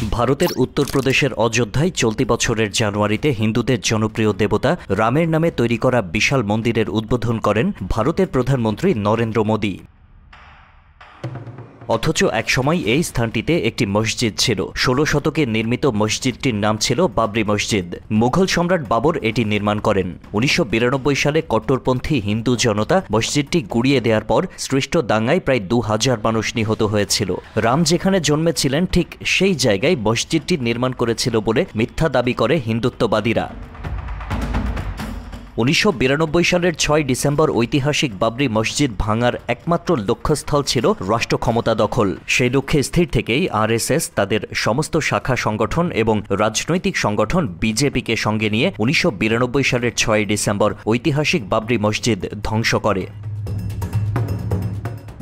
ভারতের উত্তরপ্রদেশের অযোধ্যায় চলতি বছরের জানুয়ারিতে হিন্দুদের জনপ্রিয় দেবতা রামের নামে তৈরি করা বিশাল মন্দিরের উদ্বোধন করেন ভারতের প্রধানমন্ত্রী নরেন্দ্র মোদী। অথচ একসময় এই স্থানটিতে একটি মসজিদ ছিল। 16 শতকে নির্মিত মসজিদটির নাম ছিল বাবরি মসজিদ। মুঘল সম্রাট বাবর এটি নির্মাণ করেন। 1992 সালে কট্টরপন্থী হিন্দু জনতা মসজিদটি গুড়িয়ে দেওয়ার পর সৃষ্ট দাঙ্গায় প্রায় 2000 মানুষ নিহত হয়েছিল। রাম যেখানে জন্মেছিলেন ঠিক সেই জায়গায় মসজিদটি নির্মাণ করেছিল বলে মিথ্যা দাবি করে হিন্দুত্ববাদীরা। 1992 সালের 6 ডিসেম্বর ঐতিহাসিক বাবরি মসজিদ ভাঙার একমাত্র লক্ষ্যস্থল ছিল রাষ্ট্র ক্ষমতা দখল। সেই লক্ষ্যে স্থির থেকেই আরএসএস তাদের সমস্ত শাখা সংগঠন এবং রাজনৈতিক সংগঠন বিজেপিকে সঙ্গে নিয়ে 1992 সালের 6 ডিসেম্বর ঐতিহাসিক বাবরি মসজিদ ধ্বংস করে।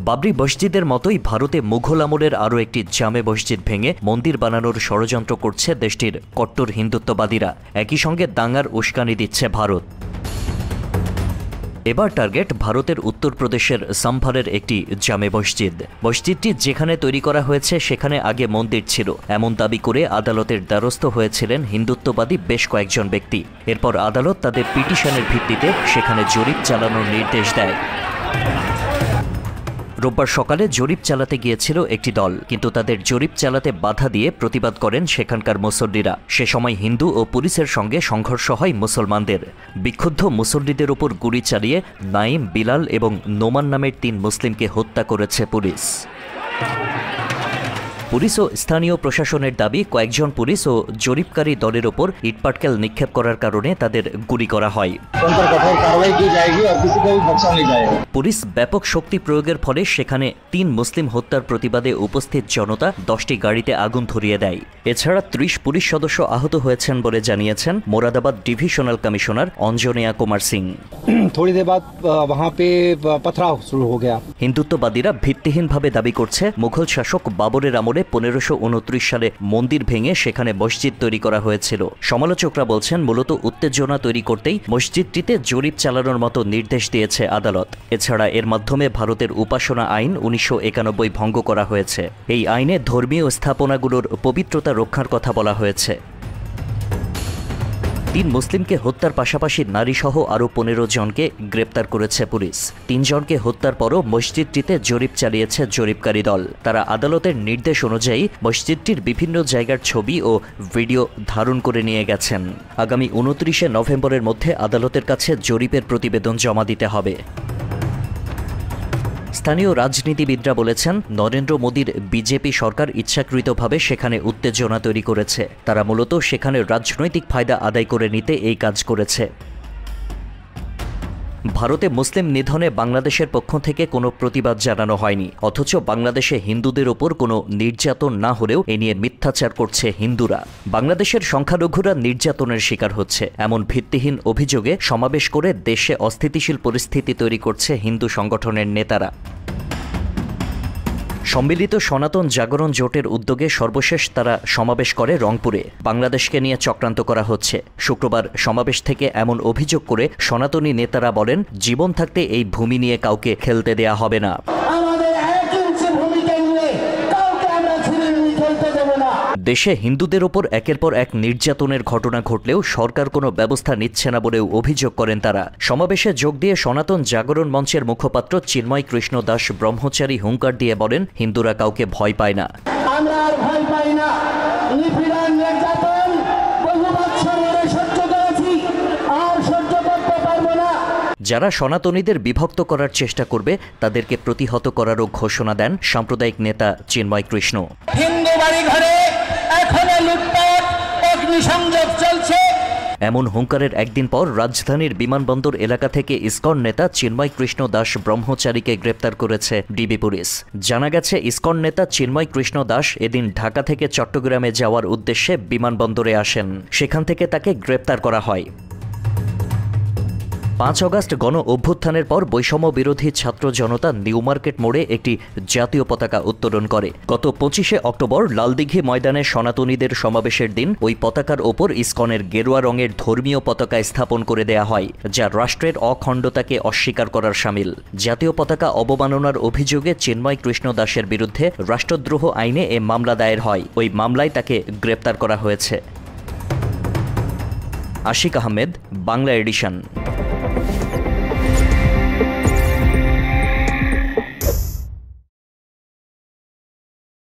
বাবরি মসজিদের মতোই ভারতে মুঘল আমলের আরও একটি জামে মসজিদ ভেঙে মন্দির বানানোর ষড়যন্ত্র করছে দেশটির কট্টর হিন্দুত্ববাদীরা। একই সঙ্গে দাঙ্গার উস্কানি দিচ্ছে ভারত। এবার টার্গেট ভারতের উত্তরপ্রদেশের সাম্ভারের একটি জামে মসজিদ। মসজিদটি যেখানে তৈরি করা হয়েছে সেখানে আগে মন্দির ছিল, এমন দাবি করে আদালতের দ্বারস্থ হয়েছিলেন হিন্দুত্ববাদী বেশ কয়েকজন ব্যক্তি। এরপর আদালত তাদের পিটিশনের ভিত্তিতে সেখানে জরিপ চালানোর নির্দেশ দেয়। রোববার সকালে জরিপ চালাতে গিয়েছিল একটি দল, কিন্তু তাদের জরিপ চালাতে বাধা দিয়ে প্রতিবাদ করেন সেখানকার মুসল্লিরা। সে সময় হিন্দু ও পুলিশের সঙ্গে সংঘর্ষ হয় মুসলমানদের। বিক্ষুব্ধ মুসল্লিদের ওপর গুলি চালিয়ে নাইম, বিলাল এবং নোমান নামের 3 মুসলিমকে হত্যা করেছে পুলিশ। পুলিশ ও স্থানীয় প্রশাসনের দাবি, কয়েকজন পুলিশ ও জরিপকারী দলের ওপর ইটপাটকেল নিক্ষেপ করার কারণে তাদের গুলি করা হয়। পুলিশ ব্যাপক শক্তি প্রয়োগের ফলে সেখানে 3 মুসলিম হত্যার প্রতিবাদে উপস্থিত জনতা 10টি গাড়িতে আগুন ধরিয়ে দেয়। এছাড়া 30 পুলিশ সদস্য আহত হয়েছেন বলে জানিয়েছেন মোরাদাবাদ ডিভিশনাল কমিশনার অঞ্জনেয়া কুমার সিং। হিন্দুত্ববাদীরা ভিত্তিহীনভাবে দাবি করছে মুঘল শাসক বাবরের আমলে 1529 সালে মন্দির ভেঙে সেখানে মসজিদ তৈরি করা হয়েছিল। সমালোচকরা বলছেন মূলত উত্তেজনা তৈরি করতেই মসজিদটিতে জরিপ চালানোর মতো নির্দেশ দিয়েছে আদালত। এছাড়া এর মাধ্যমে ভারতের উপাসনা আইন 1991 ভঙ্গ করা হয়েছে। এই আইনে ধর্মীয় স্থাপনাগুলোর পবিত্রতা রক্ষার কথা বলা হয়েছে। 3 মুসলিমকে হত্যার পাশাপাশি নারীসহ আরও 15 জনকে গ্রেপ্তার করেছে পুলিশ। 3 জনকে হত্যার পরও মসজিদটিতে জরিপ চালিয়েছে জরিপকারী দল। তারা আদালতের নির্দেশ অনুযায়ী মসজিদটির বিভিন্ন জায়গার ছবি ও ভিডিও ধারণ করে নিয়ে গেছেন। আগামী 29 নভেম্বরের মধ্যে আদালতের কাছে জরিপের প্রতিবেদন জমা দিতে হবে। স্থানীয় রাজনীতিবিদরা বলেছেন নরেন্দ্র মোদীর বিজেপি সরকার ইচ্ছাকৃতভাবে সেখানে উত্তেজনা তৈরি করেছে। তারা মূলত সেখানে রাজনৈতিক ফায়দা আদায় করে নিতে এই কাজ করেছে। ভারতে মুসলিম নিধনে বাংলাদেশের পক্ষ থেকে কোনো প্রতিবাদ জানানো হয়নি, অথচ বাংলাদেশে হিন্দুদের ওপর কোনো নির্যাতন না হলেও এ নিয়ে মিথ্যাচার করছে হিন্দুরা। বাংলাদেশের সংখ্যালঘুরা নির্যাতনের শিকার হচ্ছে, এমন ভিত্তিহীন অভিযোগে সমাবেশ করে দেশে অস্থিতিশীল পরিস্থিতি তৈরি করছে হিন্দু সংগঠনের নেতারা। সম্মিলিত সনাতন জাগরণ জোটের উদ্যোগে সর্বশেষ তারা সমাবেশ করে রংপুরে। বাংলাদেশকে নিয়ে চক্রান্ত করা হচ্ছে। শুক্রবার সমাবেশ থেকে এমন অভিযোগ করে সনাতনী নেতারা বলেন, জীবন থাকতে এই ভূমি নিয়ে কাউকে খেলতে দেয়া হবে না। দেশে হিন্দুদের ওপর একের পর এক নির্যাতনের ঘটনা ঘটলেও সরকার কোনো ব্যবস্থা নিচ্ছে না বলেও অভিযোগ করেন তারা। সমাবেশে যোগ দিয়ে সনাতন জাগরণ মঞ্চের মুখপাত্র চিন্ময় কৃষ্ণ দাস ব্রহ্মচারী হুঙ্কার দিয়ে বলেন, হিন্দুরা কাউকে ভয় পায় না। যারা সনাতনীদের বিভক্ত করার চেষ্টা করবে তাদেরকে প্রতিহত করারও ঘোষণা দেন সাম্প্রদায়িক নেতা চিন্ময় কৃষ্ণ। হিন্দু বাড়ি ঘরে এখনো লুটপাট, অগ্নিসংযোগ চলছে। এমন হুঙ্কারের একদিন পর রাজধানীর বিমানবন্দর এলাকা থেকে ইসকন নেতা চিন্ময় কৃষ্ণ দাস ব্রহ্মচারীকে গ্রেপ্তার করেছে ডিবি পুলিশ। জানা গেছে, ইসকন নেতা চিন্ময় কৃষ্ণ দাস এদিন ঢাকা থেকে চট্টগ্রামে যাওয়ার উদ্দেশ্যে বিমানবন্দরে আসেন। সেখান থেকে তাকে গ্রেপ্তার করা হয়। 5 অগাস্ট গণ অভ্যুত্থানের পর বৈষম্য বিরোধী ছাত্র জনতা নিউ মার্কেট মোড়ে একটি জাতীয় পতাকা উত্তোলন করে। গত 25শে অক্টোবর লালদিঘি ময়দানে সনাতনীদের সমাবেশের দিন ওই পতাকার ওপর ইসকনের গেরুয়া রঙের ধর্মীয় পতাকা স্থাপন করে দেয়া হয়, যা রাষ্ট্রের অখণ্ডতাকে অস্বীকার করার শামিল। জাতীয় পতাকা অবমাননার অভিযোগে চিন্ময় কৃষ্ণ দাসের বিরুদ্ধে রাষ্ট্রদ্রোহ আইনে এ মামলা দায়ের হয়। ওই মামলায় তাকে গ্রেপ্তার করা হয়েছে। আশিক আহমেদ, বাংলা এডিশন।